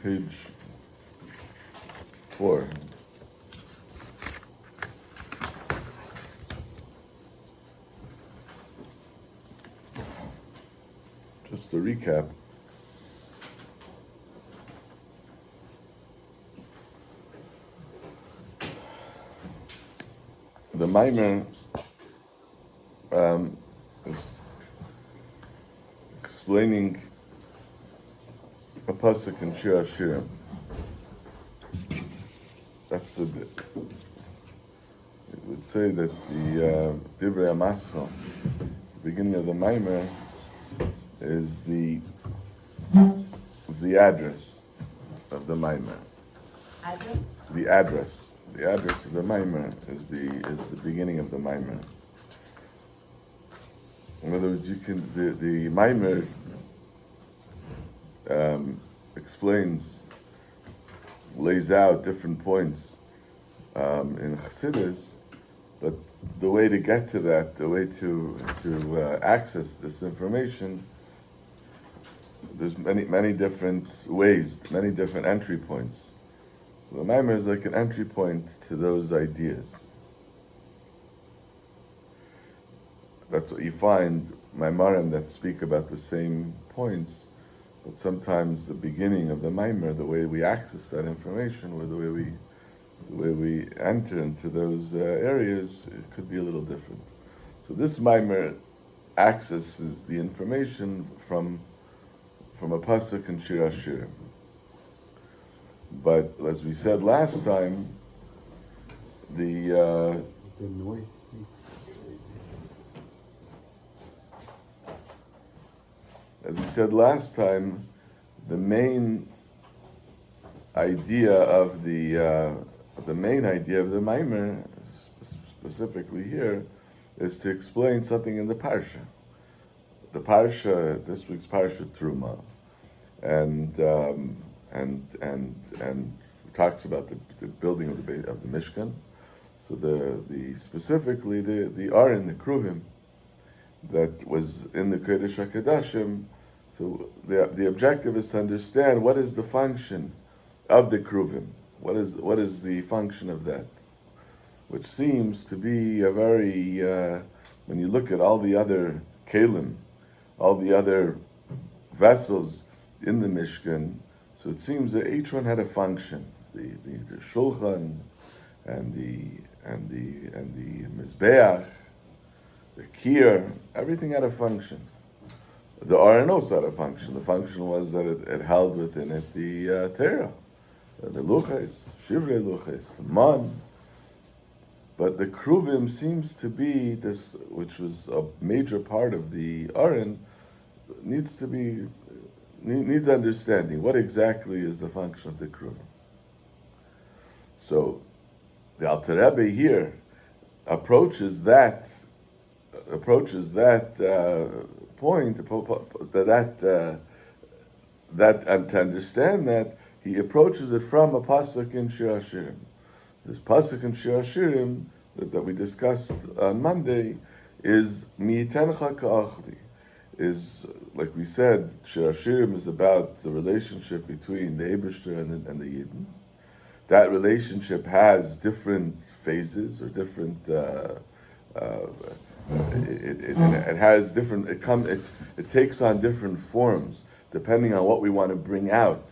page 4. Just to recap, the Maimer is explaining a pasuk in Shir Hashirim. That's it would say that the Divrei HaMaschal, the beginning of the Maimer, is the address of the Maimer. Address? The address of the Maimer is the beginning of the Maimer. In other words, the Maimer lays out different points in Chassidus, but the way to get to that, the way to access this information, there's many different ways, many different entry points. So the Maimer is like an entry point to those ideas. That's what you find Maimarim that speak about the same points, but sometimes the beginning of the Maimer, the way we access that information, or the way we enter into those areas, it could be a little different. So this Maimer accesses the information from a pasuk in Shir Hashirim. But as we said last time, the noise. As we said last time, the main idea of the Maimer, specifically here, is to explain something in the Parsha. The Parsha, this week's Parshas Terumah, and talks about the building of the Mishkan. So specifically the Aron, the Kruvim, that was in the Kodesh HaKodashim. So the objective is to understand what is the function of the Kruvim. What is the function of that? Which seems to be a very, when you look at all the other kelim, all the other vessels in the Mishkan, so it seems that each one had a function. The shulchan and the mizbeach, the kir, everything had a function. The Aron also had a function. The function was that it held within it the Torah, the luches, shivrei luches, the man. But the kruvim seems to be this, which was a major part of the Aron, needs understanding. What exactly is the function of the kruvim? So the Alter Rebbe here approaches that point, and to understand that, he approaches it from a pasuk in Shir Hashirim. This pasuk in Shir Hashirim that we discussed on Monday is Yitencha ka'achli. Is, like we said, Shir Hashirim is about the relationship between the Eibishter and the Yidden. That relationship has different phases or different. It has different. It takes on different forms depending on what we want to bring out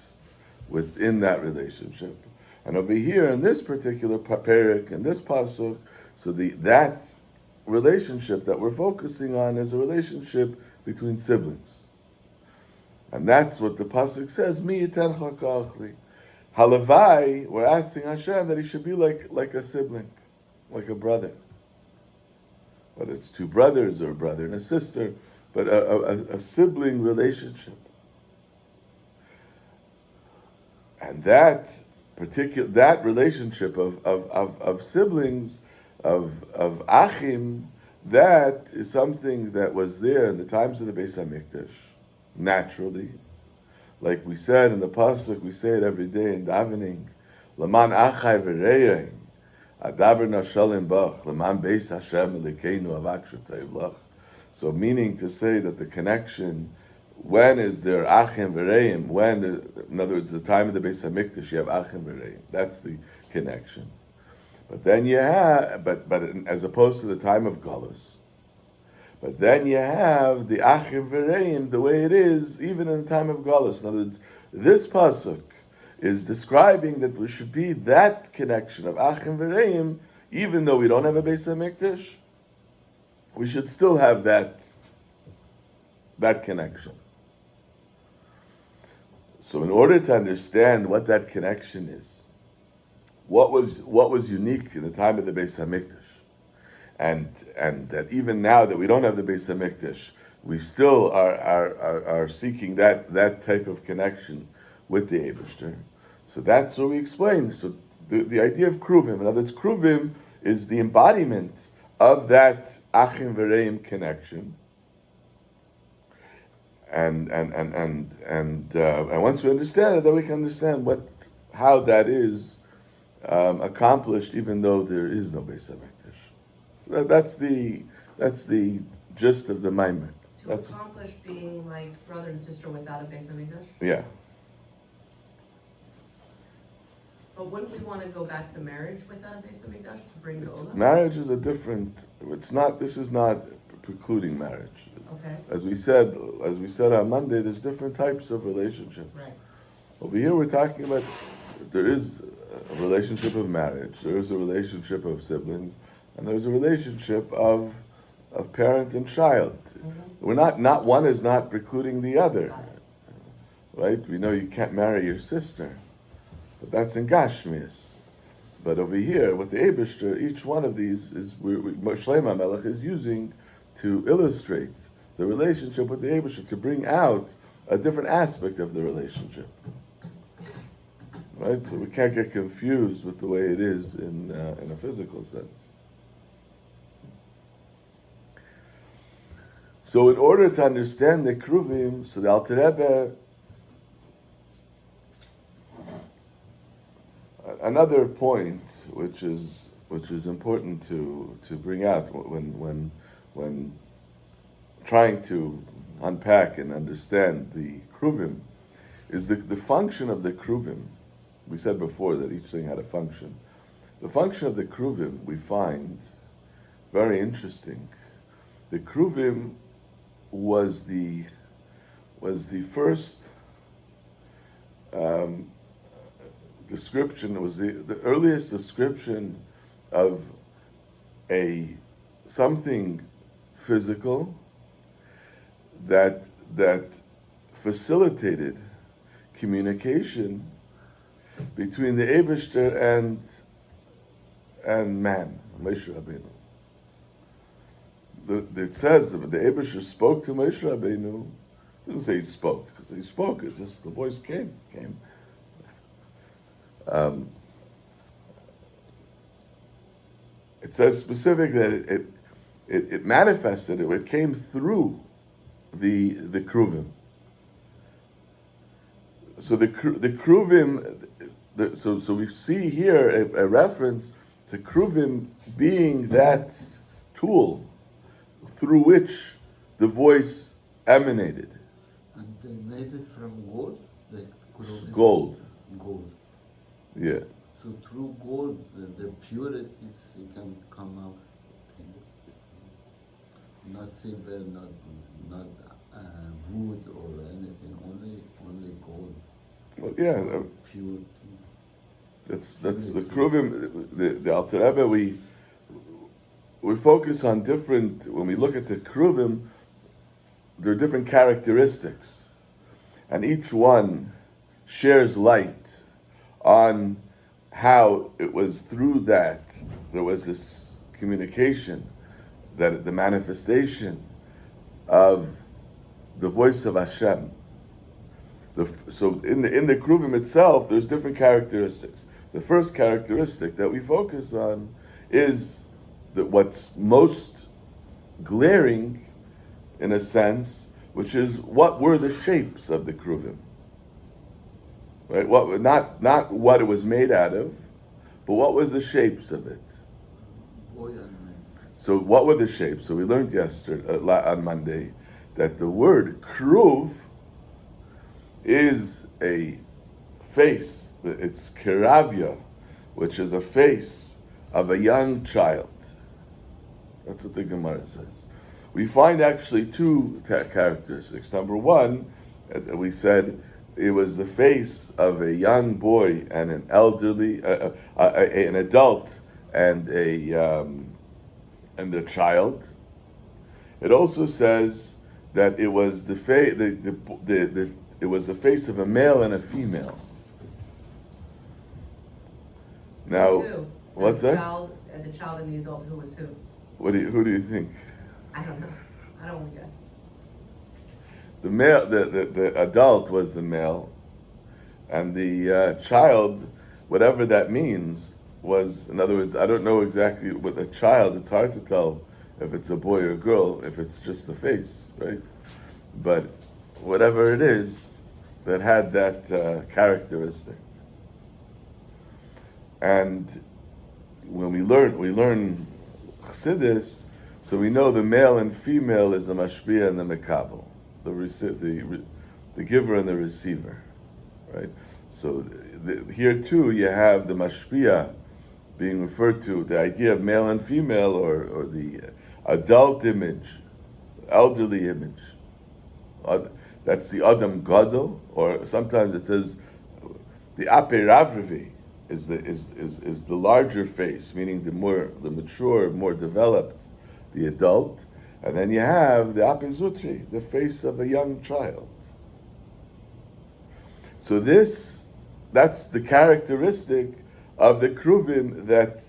within that relationship. And over here in this particular parak, in this pasuk, so that relationship that we're focusing on is a relationship between siblings, and that's what the pasuk says. Mi yitencha ka'achli. Halavai, we're asking Hashem that he should be like a sibling, like a brother. Whether it's two brothers or a brother and a sister, but a sibling relationship. And that relationship of siblings, of achim, that is something that was there in the times of the Beis HaMikdash, naturally. Like we said in the pasuk, we say it every day in davening, Laman achai v'reyei, adaber nashalim bach, Laman beis Hashem elikeinu avak shotayv lach. So meaning to say that the connection when is there Achim V'Reim? In other words, the time of the Beis Hamikdash, you have Achim V'Reim. That's the connection. But then you have, but as opposed to the time of Galus. But then you have the Achim V'Reim, the way it is, even in the time of Galus. In other words, this pasuk is describing that there should be that connection of Achim V'Reim, even though we don't have a Beis Hamikdash, we should still have that connection. So in order to understand what that connection is, what was unique in the time of the Beis Hamikdash, and that even now that we don't have the Beis Hamikdash, we still are seeking that type of connection with the Eibishter. So that's what we explained. So the idea of Kruvim, in other words, Kruvim is the embodiment of that Achim V'Reim connection. And once we understand it, then we can understand how that is accomplished, even though there is no Beis Hamikdash. That's the gist of the Maimer. To accomplish being like brother and sister without a Beis Hamikdash? Yeah. But wouldn't we want to go back to marriage without a Beis Hamikdash to bring Geula? Marriage is a different. This is not precluding marriage. Okay. As we said on Monday, there's different types of relationships. Right. Over here, we're talking about there is a relationship of marriage, there is a relationship of siblings, and there's a relationship of parent and child. Mm-hmm. We're not one is not precluding the other, right? We know you can't marry your sister, but that's in Gashmias. But over here, with the Eibishter, each one of these is Shlomo Melech is using to illustrate the relationship with the Eibishter, to bring out a different aspect of the relationship. Right? So we can't get confused with the way it is in a physical sense. So in order to understand the Kruvim, so the Alter Rebbe, another point which is important to bring out when trying to unpack and understand the Kruvim is the function of the Kruvim. We said before that each thing had a function. The function of the Kruvim we find very interesting. The Kruvim was the first description, was the earliest description of something physical that facilitated communication between the Eibishter and man, Moshe Rabbeinu. It says that the Eibishter spoke to Moshe Rabbeinu. It doesn't say he spoke, because he spoke. It just the voice came. It says specifically that it manifested. It came through the Kruvim. So the Kruvim. So we see here a reference to Kruvim being that tool through which the voice emanated. And they made it from gold? Gold. Gold. Yeah. So through gold, the purities can come out. Not silver, not wood or anything. Only gold. Well, yeah. Purity. That's the Kruvim. The Alter Rebbe, we focus on different. When we look at the Kruvim, there are different characteristics, and each one shares light on how it was through that there was this communication, that the manifestation of the voice of Hashem. So in the Kruvim itself, there's different characteristics. The first characteristic that we focus on is that what's most glaring, in a sense, which is what were the shapes of the Kruvim. Right? Not what it was made out of, but what was the shapes of it. So what were the shapes? So we learned yesterday on Monday that the word Kruv is a face, it's kiravya, which is a face of a young child. That's what the Gemara says. We find actually two characteristics. Number one, we said it was the face of a young boy and an elderly, an adult and a child. It also says that it was it was the face of a male and a female. Now, Who? what's The that? the child and the adult, who was who? Who do you think? I don't know. I don't want to guess. The male, the adult was the male, and the child, whatever that means, was, in other words, I don't know exactly with a child. It's hard to tell if it's a boy or a girl if it's just the face, right? But whatever it is that had that characteristic, and when we learn Chassidus, so we know the male and female is the mashpia and the mekabel, the giver and the receiver, right? So here too you have the mashpia being referred to, the idea of male and female, or the adult image, elderly image. That's the Adam Gadol, or sometimes it says the Ape Ravravi is the larger face, meaning the mature, more developed, the adult, and then you have the Ape Zutri, the face of a young child. So that's the characteristic of the kruvim that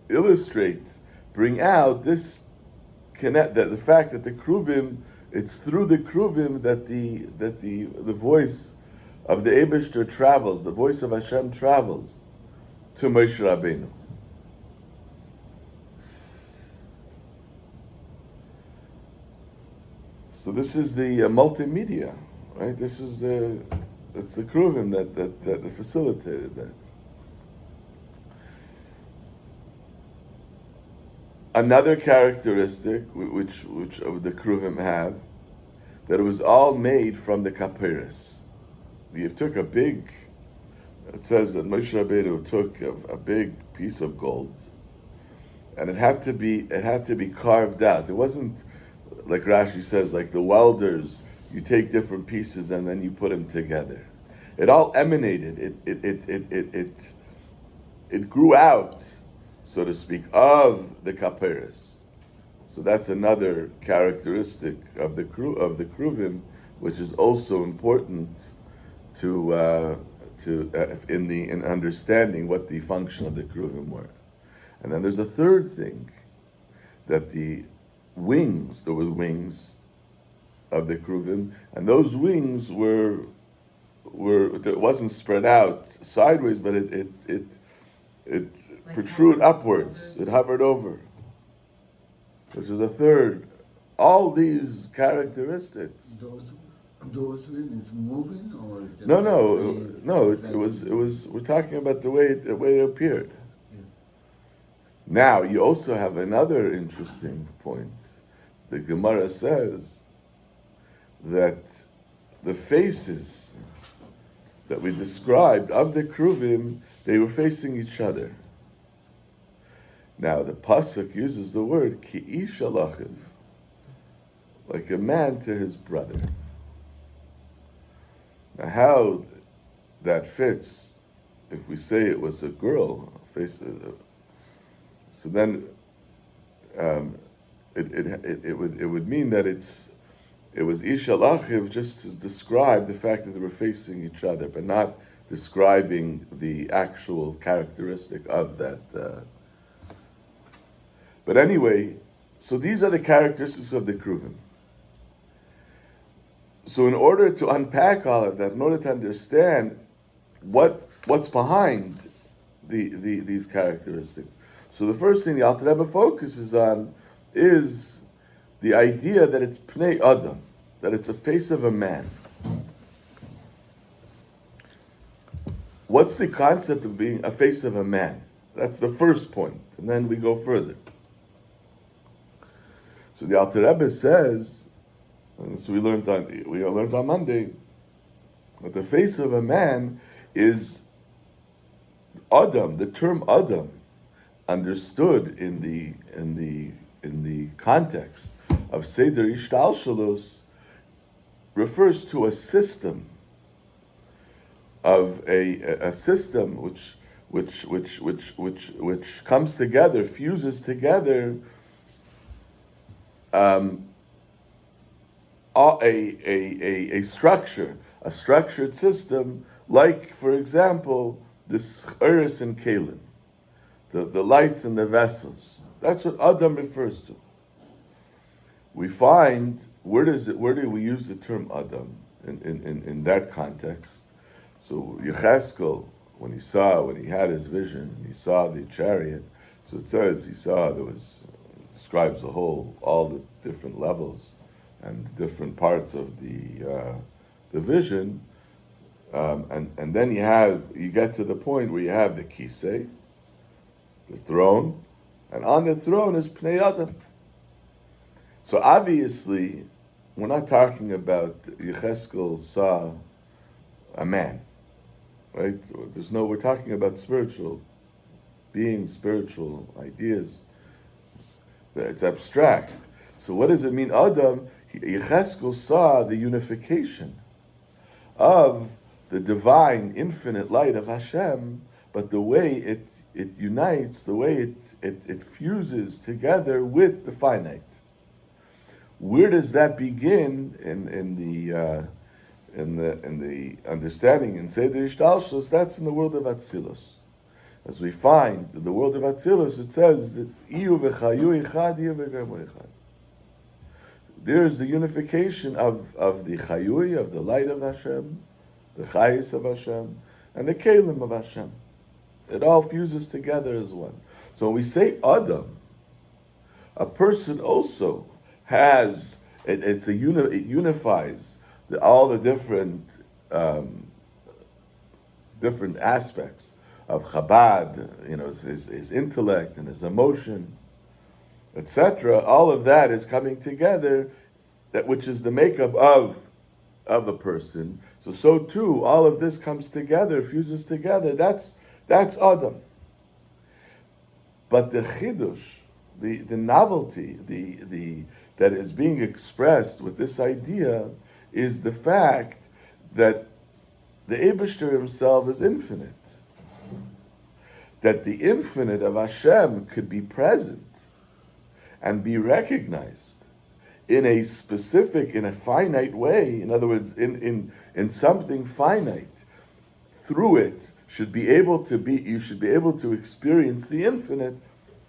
illustrate, bring out this connect, that the fact that the kruvim, it's through the kruvim that the voice of the Eibishter travels, the voice of Hashem travels to Moshe Rabbeinu. So this is the multimedia, right? It's the kruvim that facilitated that. Another characteristic which the kruvim have, that it was all made from the kapiris. You took it says that Moshe Rabbeinu took a big piece of gold, and it had to be carved out. It wasn't like Rashi says, like the welders, you take different pieces and then you put them together. It all emanated. It grew out, so to speak, of the kapiris. So that's another characteristic of the kruvim, which is also important in understanding what the function of the kruvim were. And then there's a third thing, that there were wings of the kruvim, and those wings it wasn't spread out sideways, but it protrude upwards. It hovered over, which is a third. All these characteristics. Those wings moving, or No. It was. We're talking about the way it appeared. Yeah. Now you also have another interesting point. The Gemara says that the faces that we described of the kruvim, they were facing each other. Now the pasuk uses the word ki ish alachiv, like a man to his brother. Now how that fits, if we say it was a girl, so then it would mean that it was ish alachiv just to describe the fact that they were facing each other, but not describing the actual characteristic of that. But anyway, so these are the characteristics of the kruvim. So in order to unpack all of that, in order to understand what's behind these characteristics, so the first thing the Alter Rebbe focuses on is the idea that it's pnei adam, that it's a face of a man. What's the concept of being a face of a man? That's the first point, and then we go further. So the Alter Rebbe says, and this we learned on Monday, But the face of a man is Adam. The term Adam, understood in the context of Seder Ishtalshalos, refers to a system of a system which comes together, fuses together a structure, a structured system, like, for example, this Uris and Kalim, the lights and the vessels. That's what Adam refers to. We find, where do we use the term Adam in that context? So Yecheskel, when he had his vision, he saw the chariot. So it says he saw describes all the different levels and different parts of the vision, and then you get to the point where you have the kisei, the throne, and on the throne is Pnei Adam. So obviously, we're not talking about Yecheskel saw a man, right? We're talking about spiritual beings, spiritual ideas. It's abstract. So what does it mean, Adam? Yecheskel saw the unification of the divine, infinite light of Hashem, but the way it unites, the way it fuses together with the finite. Where does that begin in the understanding in Seder Ishtalshalos? That's in the world of Atzilus. As we find in the world of Atzilus, it says that Iyu v'chayu echad, Iyu v'gremu echad. There is the unification of the chayui, of the light of Hashem, the chayis of Hashem, and the kelim of Hashem. It all fuses together as one. So when we say Adam, a person also has, it unifies all the different aspects of Chabad, his intellect and his emotion, etc. All of that is coming together, which is the makeup of a person. So too, all of this comes together, fuses together. That's Adam. But the chidush, the novelty, that is being expressed with this idea is the fact that the Eibishter himself is infinite. That the infinite of Hashem could be present and be recognized in a specific, in a finite way. In other words, in something finite. Through it, you should be able to experience the infinite.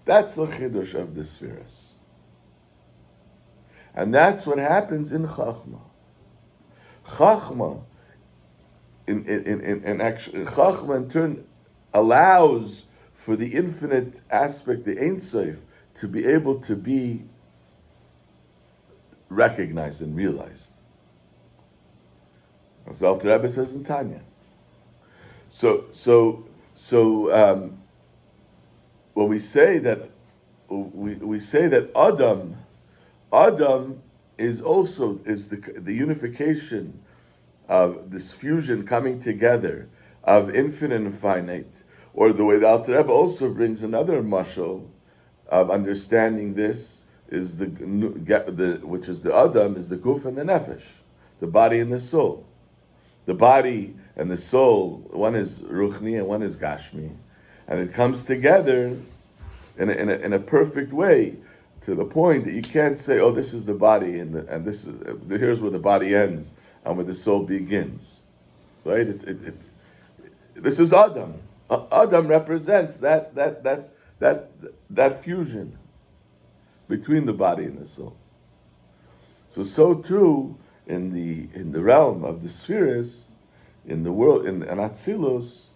That's the chidush of the spheres. And that's what happens in Chachma. Chachma, Chachma in turn allows for the infinite aspect, the Ein Sof, to be able to be recognized and realized. As the Alter Rebbe says in Tanya. So when we say that Adam is also the unification of this fusion coming together of infinite and finite, or the way the Alter Rebbe also brings another mashal of understanding this is which is the Adam is the guf and the nefesh, the body and the soul. The body and the soul, one is ruchni and one is gashmi, and it comes together in a perfect way, to the point that you can't say, oh, this is the body and this is here's where the body ends and where the soul begins, right? This is Adam. Adam represents that fusion between the body and the soul. So too in the realm of the spheres, in the world in Atzilus,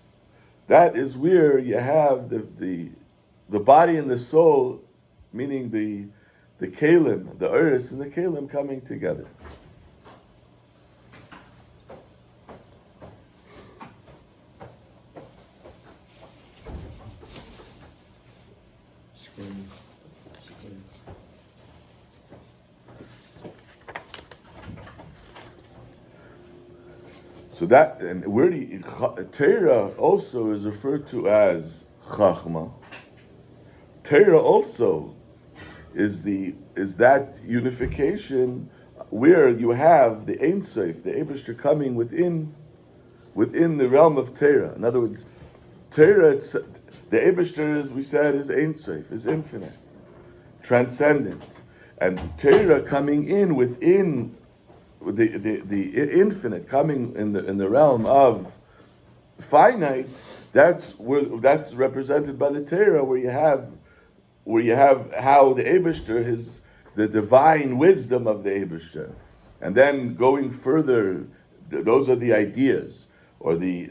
that is where you have the body and the soul, meaning the kelim, the uris and the kelim coming together. So that, and where Torah also is referred to as Chachma. Torah also is that unification where you have the Ein Sof, the Eibishter coming within the realm of Torah. In other words, Torah, the Eibishter, as we said, is Ein Sof, is infinite, transcendent, and Torah coming in within the infinite, coming in the realm of finite. That's represented by the Torah, where you have how the Eibishter, the divine wisdom of the Eibishter, and then going further, those are the ideas or the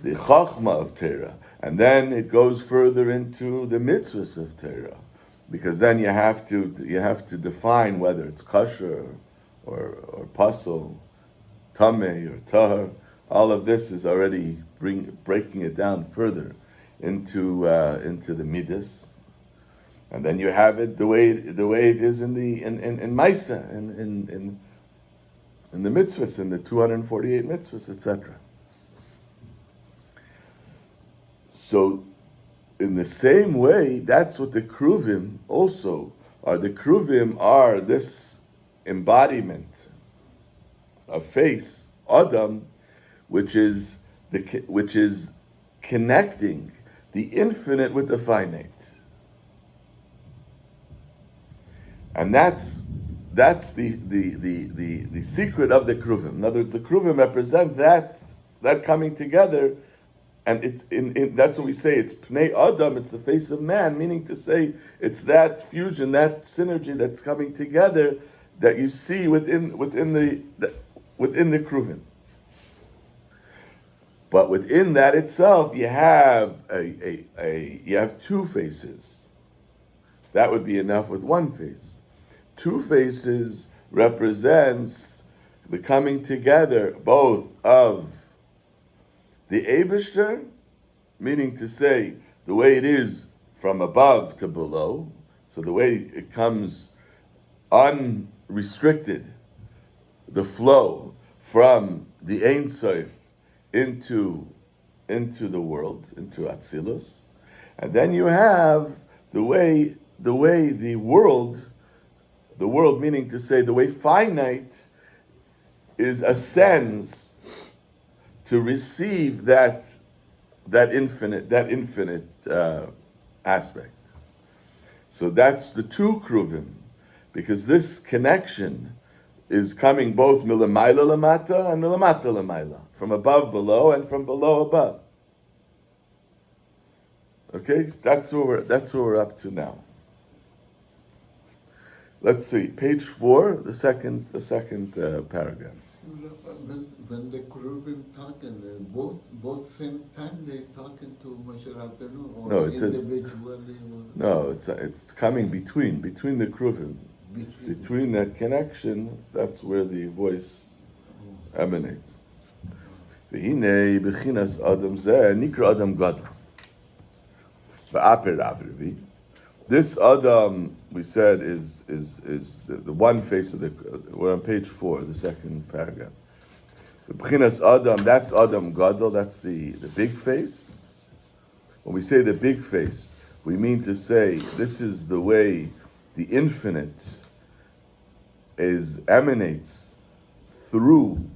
chachma of Torah, and then it goes further into the mitzvahs of Torah, because then you have to define whether it's kosher or pasul, tameh or tahar. All of this is already breaking it down further into the midas, and then you have it the way it is in Maisa, in the mitzvahs, in the 248 mitzvahs, etc. So, in the same way, that's what the kruvim also are. The kruvim are this embodiment of face, Adam, which is connecting the infinite with the finite, and that's the secret of the kruvim. In other words, the kruvim represent that coming together, and it's that's what we say. It's pnei Adam. It's the face of man, meaning to say it's that fusion, that synergy that's coming together that you see within the kruvim. But within that itself, you have you have two faces. That would be enough with one face. Two faces represents the coming together both of the Eibishter, meaning to say the way it is from above to below, so the way it comes unrestricted, the flow from the Ein Sof into the world, into Atzilus, and then you have the way the world, meaning to say the way finite ascends to receive that infinite aspect. So that's the two kruvim, because this connection is coming both milamayla lamata and milamata lamayla, from above below and from below above. Okay, that's where we're up to now. Let's see, page 4, the second paragraph. When the Kerubim talking, both same time they talking to Moshe Rabbeinu, or No, it says individually? no. It's coming between the Keruvim. Between that connection, that's where the voice emanates. V'hinei b'chinas Adam zeh nikra Adam gadol. V'aper avrivi. This Adam, we said, is the one face of the. We're on page 4, the second paragraph. The b'chinas Adam, that's Adam gadol. That's the big face. When we say the big face, we mean to say this is the way the infinite emanates through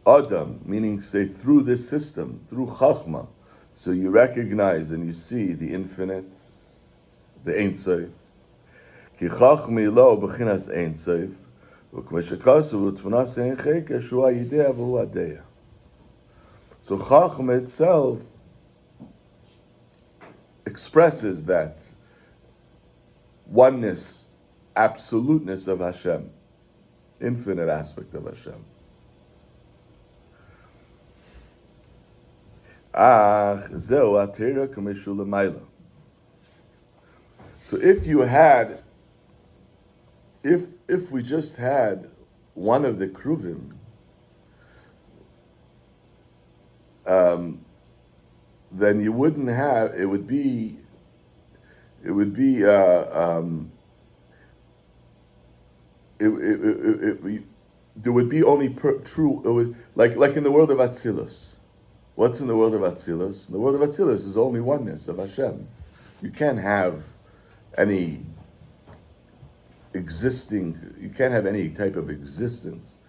Adam, meaning say through this system, through Chachma. So you recognize and you see the infinite, the Ein Sof. Ki Chachma lo b'chinas Ein Sof, v'k'mei shekasu v'tfunas ein cheka shu ha'yidea v'hu ha'deya. So Chachma itself expresses that oneness, absoluteness of Hashem, infinite aspect of Hashem. So if we just had one of the kruvim, then you wouldn't have. It would be there would be only true. It would, like in the world of Atzilus. What's in the world of Atzilus? In the world of Atzilus is only oneness of Hashem. You can't have any you can't have any type of existence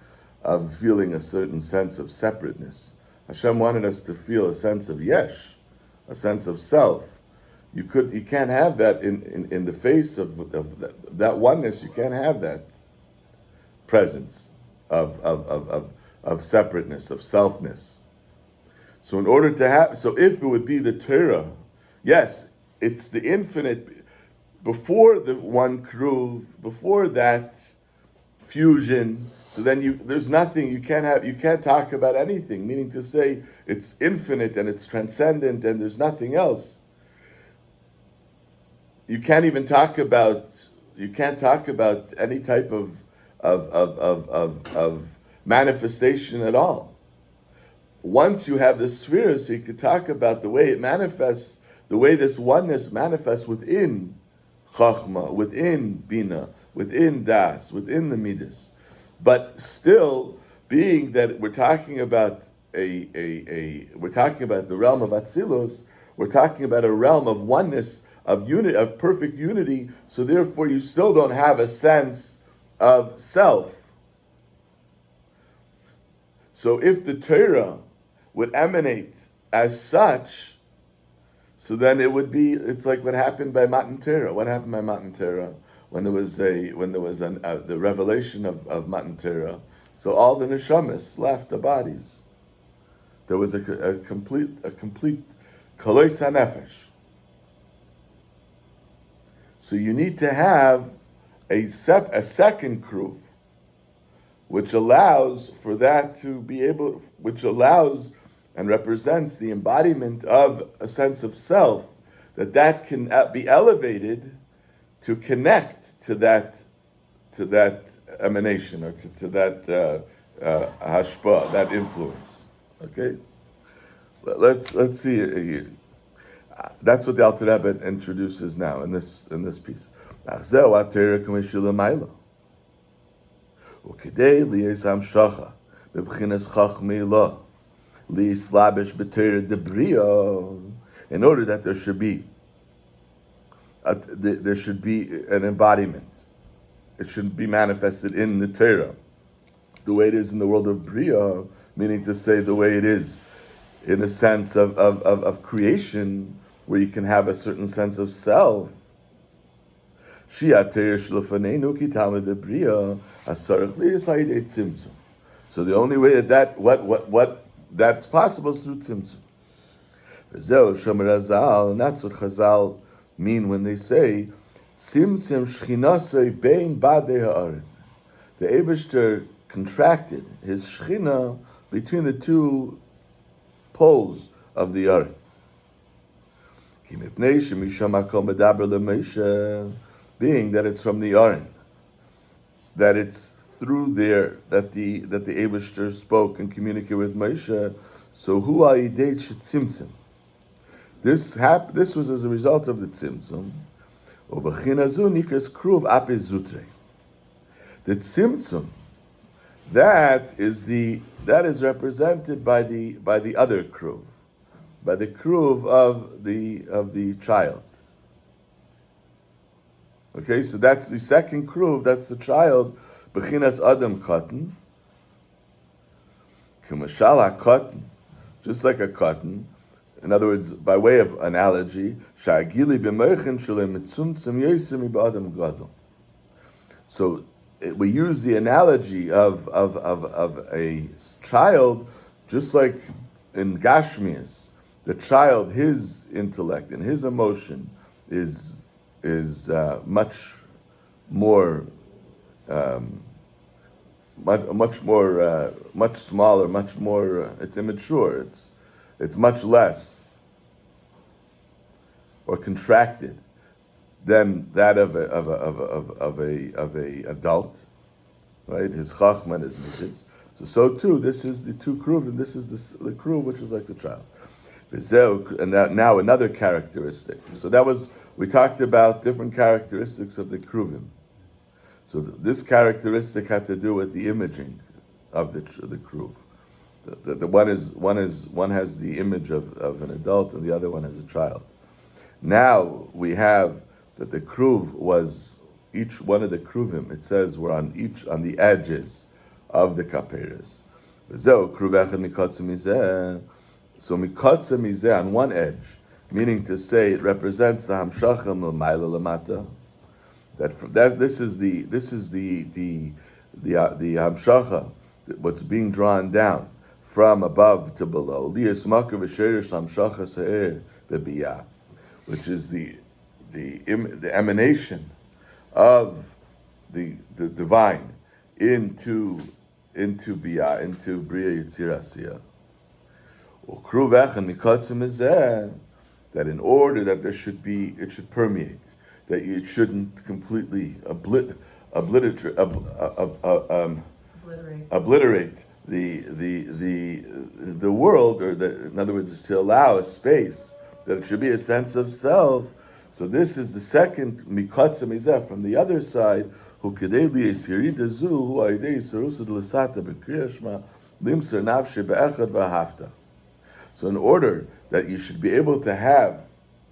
of feeling a certain sense of separateness. Hashem wanted us to feel a sense of yesh, a sense of self. You can't have that in the face of that oneness. You can't have that presence of separateness, of selfness. So in order to have, so if it would be the Torah, yes, it's the infinite. Before the one kruv, before that fusion, so then there's nothing, you can't talk about anything, meaning to say it's infinite and it's transcendent and there's nothing else. You can't even talk about any type of manifestation at all. Once you have the sphere, so you could talk about the way it manifests, the way this oneness manifests within Chachma, within Bina, within Das, within the Midas. But still, being that we're talking about we're talking about the realm of Atzilus, we're talking about a realm of oneness, of unity, of perfect unity, so therefore you still don't have a sense of self. So if the Torah would emanate as such, so then it's like what happened by Matan Torah. What happened by Matan Torah when there was the revelation of Matan Torah? So all the neshamas left the bodies. There was a complete kalois hanefesh. So you need to have a second kruv, which allows for that to be able, which allows and represents the embodiment of a sense of self, that can be elevated to connect to that emanation, or to that hashpa, that influence. Okay, let's see here. That's what the Alter Rebbe introduces now in this piece. In order that there should be an embodiment. It should be manifested in the Torah, the way it is in the world of Bria, meaning to say the way it is in a sense of creation, where you can have a certain sense of self. So the only way that's possible is through tzimtzum. And that's what Chazal mean when they say tzimtzum shchinasei bein badei ha'arin. The Eibishter contracted his shchina between the two poles of the arin. Being that it's from the arin, that it's through there that the Eibishter spoke and communicated with Moshe. So who are yidei tzimtzum? This was as a result of the tzimtzum. The tzimtzum, that is represented by the other kruv, by the kruv of the child. Okay, so that's the second kruv. That's the child. Bechinas Adam cotton, Kumashal HaKatan, just like a cotton. In other words, by way of analogy, Sha'agili b'merchen shalem mitzumtzum yosem b'adam gadol. So we use the analogy of a child, just like in Gashmias, the child, his intellect and his emotion is much more. Much smaller, much more. It's immature. It's much less, or contracted, than that of a adult, right? His chachma and his midas. So too, this is the two kruv, and this is the kruv which is like the child. And that now another characteristic. So we talked about different characteristics of the kruvim. So this characteristic had to do with the imaging, of the kruv. The one has the image of an adult, and the other one has a child. Now we have that the kruv was each one of the kruvim. It says were on the edges of the kaperes. So mikotza mizeh on one edge, meaning to say it represents the hamshacha milmayla lamata. That this is the hamshacha, what's being drawn down from above to below. Lias makar v'sherish hamshacha se'er bebiyah, which is the emanation of the divine into biyah, into bria yitzir asiyah. Ukruvech and mikotzim is that in order that it should permeate, that it shouldn't completely obliterate the world, or in other words, to allow a space that it should be a sense of self. So this is the second mikotzim izeh from the other side. Who kedei liyisirida zu hu aidei sarusad l'sata b'kriyashma limser nafshe be'echad v'hafta. So in order that you should be able to have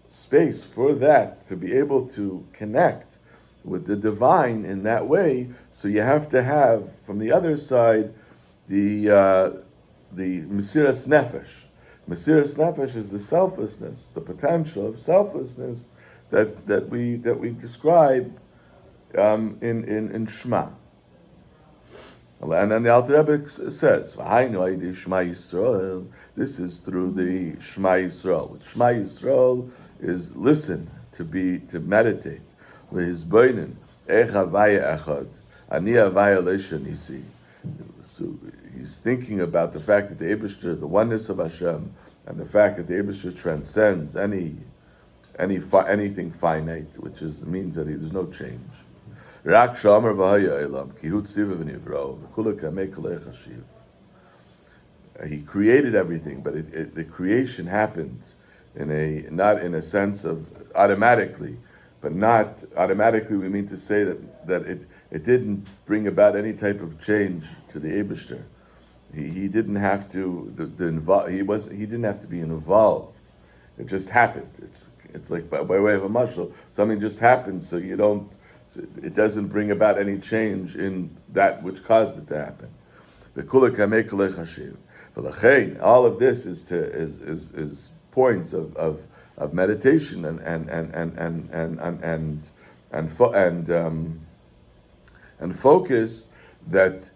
space for that, to be able to connect with the divine in that way, so you have to have from the other side the mesiras nefesh. Mesiras nefesh is the selflessness, the potential of selflessness that we describe in Shema. And then the Alter Rebbe says, Shema Yisrael, this is through the Shema Yisrael. What Shema Yisrael is listen, to meditate. His boinen, Ech Havaya Echad, Ani Havaya Leshanisi. So he's thinking about the fact that the Eibishter, the oneness of Hashem, and the fact that the Eibishter transcends anything finite, which means that there's no change. Rak Shomer V'Haya Elam Kihut Siva V'Nivro V'Kula Kamei Kalei Chashiv. He created everything, but the creation happened not in a sense of automatically, but not automatically. We mean to say that it didn't bring about any type of change to the Eibishter. He didn't have to he didn't have to be involved. It just happened. It's like by way of a mashal. Something just happened, so it doesn't bring about any change in that which caused it to happen. All of this is points of meditation and focus that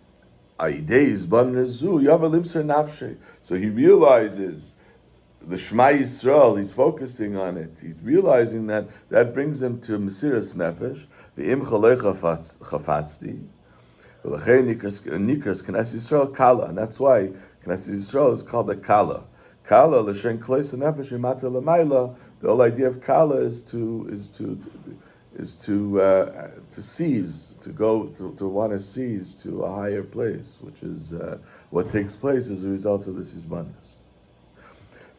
so he realizes the Shema Yisrael, he's focusing on it. He's realizing that brings him to Mesiras Nefesh, the Im Chalei Chafatzti, Nikras Knesset Yisrael Kala, and that's why Knesset Yisrael is called a Kala. Kala l'shen Kleis Nefesh Imata L'Mayla. The whole idea of Kala is to seize, to want to seize to a higher place, which is what takes place as a result of this Yizbanis.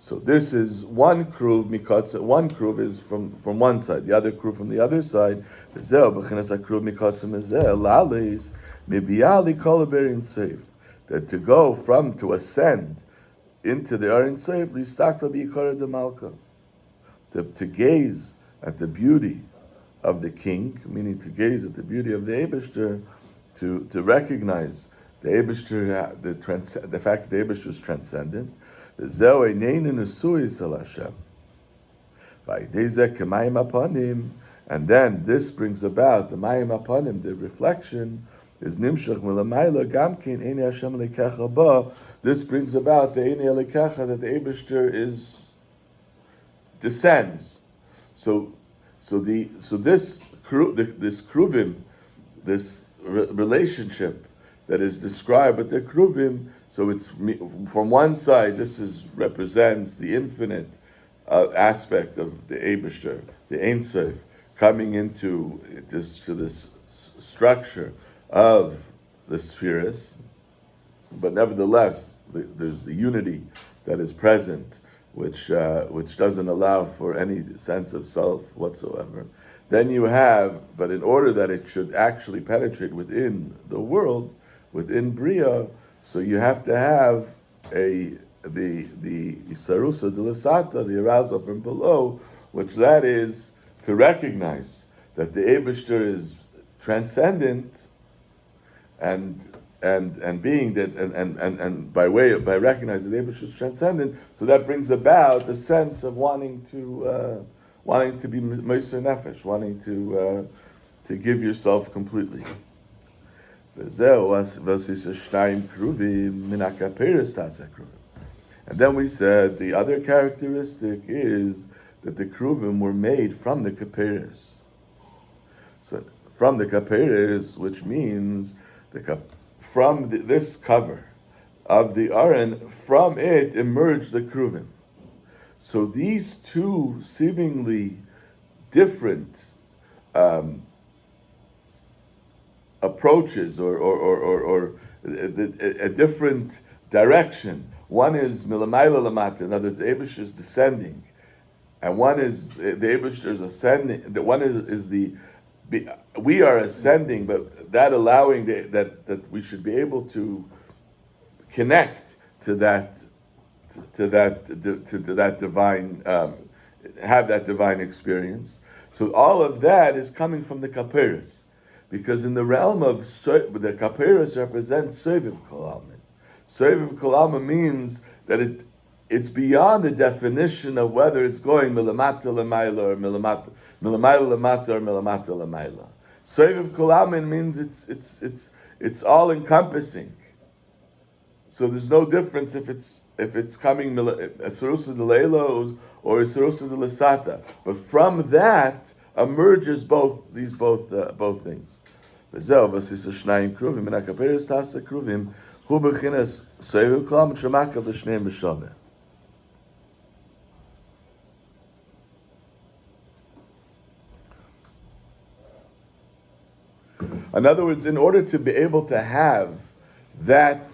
So this is one kruv mikatza. One kruv is from one side, the other kruv from the other side. That to go to ascend into the Arin Seif, listakla b'yikara de malka, to gaze at the beauty of the king, meaning to gaze at the beauty of the Eibishter, to recognize the Eibishter, the fact that the Eibishter is transcendent. And then this brings about the mayim apanim, the reflection is nimshach milamayla gamkin eni Hashem lekecha ba. This brings about the eni lekecha, that the Eibishter descends. So this kruvim, this relationship that is described with the kruvim. So it's from one side. This represents the infinite aspect of the Eibishter, the Ein Sof, coming into this structure of the spheres. But nevertheless, there's the unity that is present, which doesn't allow for any sense of self whatsoever. Then you have, but in order that it should actually penetrate within the world, within Bria, So you have to have the isarusa de lasata, the arousal from below, which that is to recognize that the Eibishter is transcendent, and being that and by recognizing the Eibishter is transcendent, so that brings about a sense of wanting to be Meiser Nefesh, wanting to give yourself completely. And then we said the other characteristic is that the kruvim were made from the kaperis. So from the kaperis, which means this cover of the aron, from it emerged the kruvim. So these two seemingly different approaches or a different direction. One is milamayla lamata, in other words, the Eibishter is descending, and one is the Eibishter is ascending. The one is we are ascending, but that allowing that we should be able to connect to that divine, have that divine experience. So all of that is coming from the kaperis, because in the realm of the kaperis represents soviv kalamin. Soviv kalamin means that it's beyond the definition of whether it's going milamata l'mayla or milamayla l'mata or milamata l'mayla. Soviv kalamin means it's all encompassing. So there's no difference if it's coming a sarusa de leila or a sarusa de lasata, but from that emerges both things. In other words, in order to be able to have that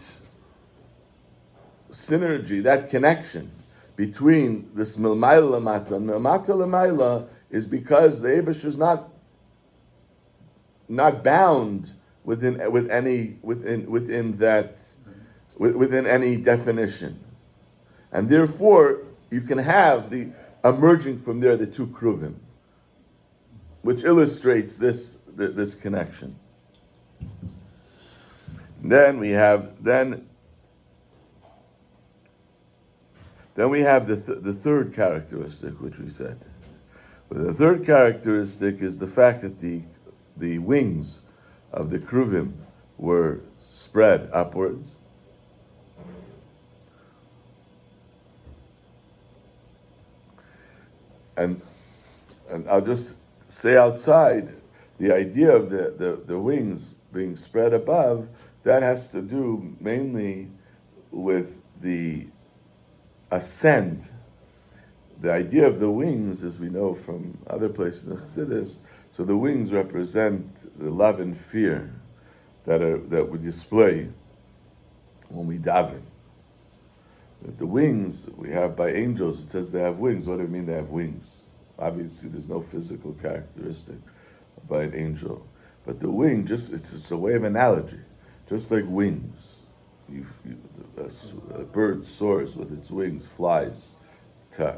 synergy, that connection between this milmayla lamata and milmata lamayla, is because the Eibishter is not bound within any definition, and therefore you can have the emerging from there the two kruvim, which illustrates this connection. Then we have the third characteristic, which we said. But the third characteristic is the fact that the wings of the kruvim were spread upwards. And I'll just say outside, the idea of the wings being spread above, that has to do mainly with the ascend. The idea of the wings, as we know from other places in Chassidus, so the wings represent the love and fear that we display when we daven. The wings we have by angels, it says they have wings. What do you mean they have wings? Obviously, there's no physical characteristic by an angel, but the wing it's a way of analogy, just like wings. A bird soars with its wings, flies to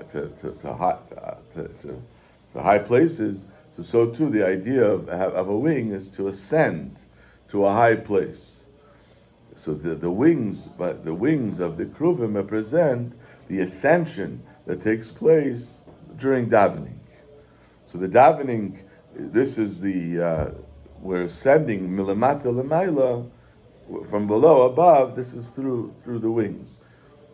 high places. So too the idea of a wing is to ascend to a high place. So the wings of the kruvim represent the ascension that takes place during davening. So the davening, this is we're ascending milamata l'mayla, from below above. This is through the wings,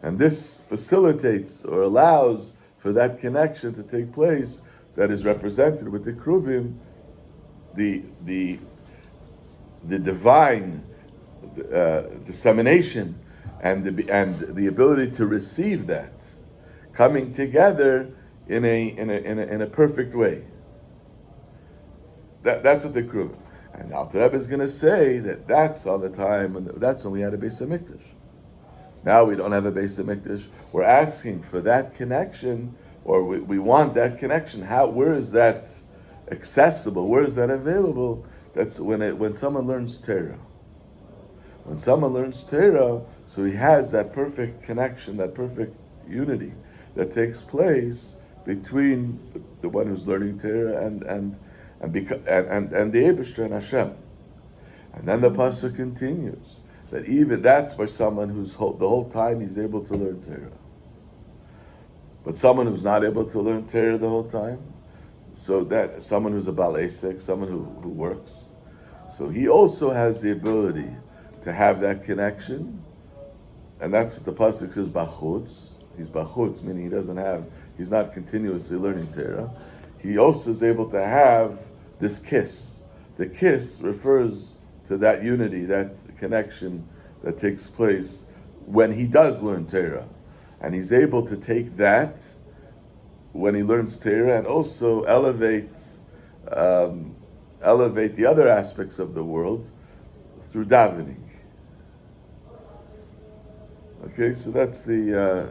and this facilitates or allows for that connection to take place that is represented with the kruvim, the divine dissemination and the ability to receive that coming together in a perfect way. That's what the kruvim. And Alter Rebbe is going to say that's all the time, and that's when we had a Beis HaMikdash. Now we don't have a Beis HaMikdash. We're asking for that connection, or we want that connection. Where is that accessible? Where is that available? That's when someone learns Torah. When someone learns Torah, so he has that perfect connection, that perfect unity that takes place between the one who's learning Torah and the Eibishter and Hashem. And then the pasuk continues that even that's for someone who's the whole time he's able to learn Torah. But someone who's not able to learn Torah the whole time, so that someone who's a Baal Esek, someone who works, so he also has the ability to have that connection, and that's what the pasuk says. Bachutz, he's bachutz, meaning he's not continuously learning Torah. He also is able to have this kiss. The kiss refers to that unity, that connection that takes place when he does learn Torah, and he's able to take that when he learns Torah and also elevate the other aspects of the world through davening. Okay, so that's the.